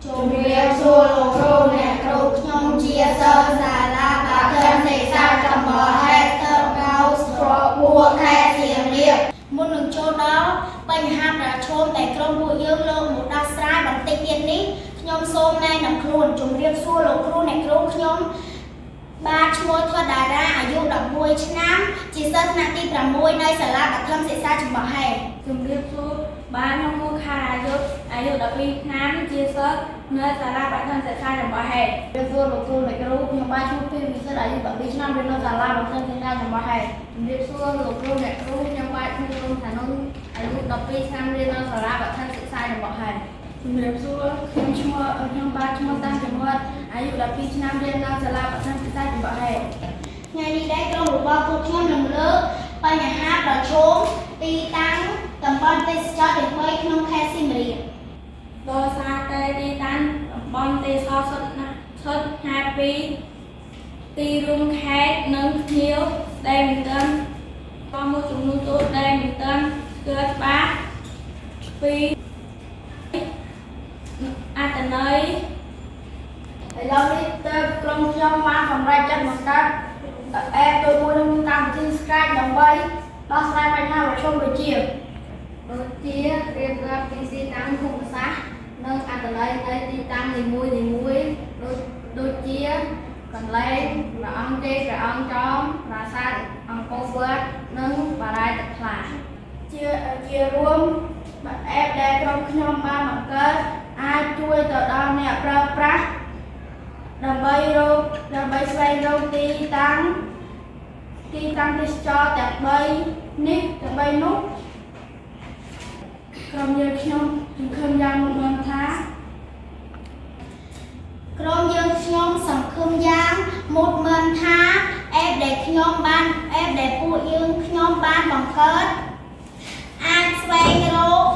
ជំរាបសួរលោកគ្រូអ្នកគ្រូខ្ញុំជាសិស្សសាលាបាធិនសិក្សាចំបហេតុកៅស្រុកពួកខេត្តសៀមរាបមុននឹងចូលដល់បញ្ហាប្រឈមដែលក្រុមពួកយើងលើកមកដោះស្រាយបន្តិចទៀតនេះខ្ញុំសូមណែនាំខ្លួនជំរាបសួរលោកគ្រូអ្នកគ្រូខ្ញុំបាទឈ្មោះថតតារាអាយុ11ឆ្នាំជាសិស្សថ្នាក់ទី6នៅសាលាបឋមសិក្សាចំបហេតុជំរាបសួរបាទខ្ញុំមកខាអាយុ12ឆ្នាំជាសិស្សនៅសាលាបឋមសិក្សាចំបហេតុជំរាបសួរលោកគ្រូអ្នកគ្រូខ្ញុំបាទឈ្មោះពីវិសិទ្ធអាយុ12ឆ្នាំរៀននៅសាលាបឋមសិក្សាចំបហេតុជំរាបសួរលោកគ្រូអ្នកគ្រូខ្ញុំបាទឈ្មោះរុងថានុងអាយុ12ឆ្នាំរៀននៅសាលាបឋមសិក្សាចំបហេតុជំរាបសួរខ្ញុំបាទឈ្មោះតាំងចំនួនអាយុ12ឆ្នាំរៀននៅសាលាបឋមសិក្សាចំបហេតុថ្ងៃនេះដែរក្រុមរបស់ពួកខ្ញុំនឹងលើកបញ្ហាប្រឈមទីតាំងតំបន់ទេសចរណ៍ទាំង3ក្នុងខេត្តសៀមរាបដោយសារតែទីតាំងតំបន់ទេសចរណ៍សុទ្ធហេតុពីទីរួមខេត្តនិងភ្ញៀវដែលមិនទាន់ក៏មួយចំនួនតូចដែលមិនទាន់ស្គាល់ច្បាស់ពីអត្ថន័យឥឡូវនេះទើបក្រុមខ្ញុំបានសម្រេចចិត្តបង្កើតអេបទូមួយក្នុងកម្មវិធី Skype ដើម្បីដោះស្រាយបញ្ហាប្រឈមដូចជារៀបរាប់ពីទីតាំងភូមិសាស្ត្រនិងអត្ថន័យនៃទីតាំងនីមួយៗដូចជាកន្លែងព្រះអង្គទេព្រះអង្គចោមប្រាសាទអង្គរវត្តនិងបារាយណ៍ទឹកថ្លាជារួមអេបដែលក្រុមខ្ញុំបានបង្កើតអាចជួយទៅដល់អ្នកប្រើប្រាស់ដើម្បីស្វែងរកទីតាំងទេសចរណ៍ទាំង3នោះក្រុមយើងខ្ញុំសង្ឃឹមយ៉ាងមុតមមថាអេបដែលពួកយើងខ្ញុំបានបង្កើតអាចស្វែងរក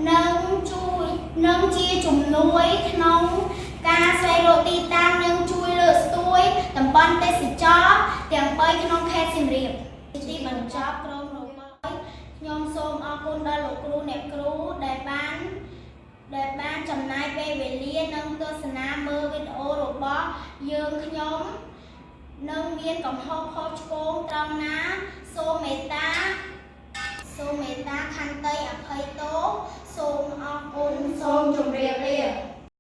និងជាជំនួយក្នុងការស្វែងរកទីតាំងនិងជួយលើកស្ទួយតំបន់ទេសចរណ៍ទាំង3ក្នុងខេត្តសៀមរាបទីបញ្ចប់ក្រុមរបស់ខ្ញុំសូមអរគុណដល់លោកគ្រូអ្នកគ្រូដែលបានចំណាយពេលវេលានិងទស្សនាមើលវីដេអូរបស់យើងខ្ញុំនឹងមានកំហុសខុសឆ្គងត្រង់ណាសូមមេត្តាខន្តីអភ័យទោសសូមអរគុណសូមជម្រាបលា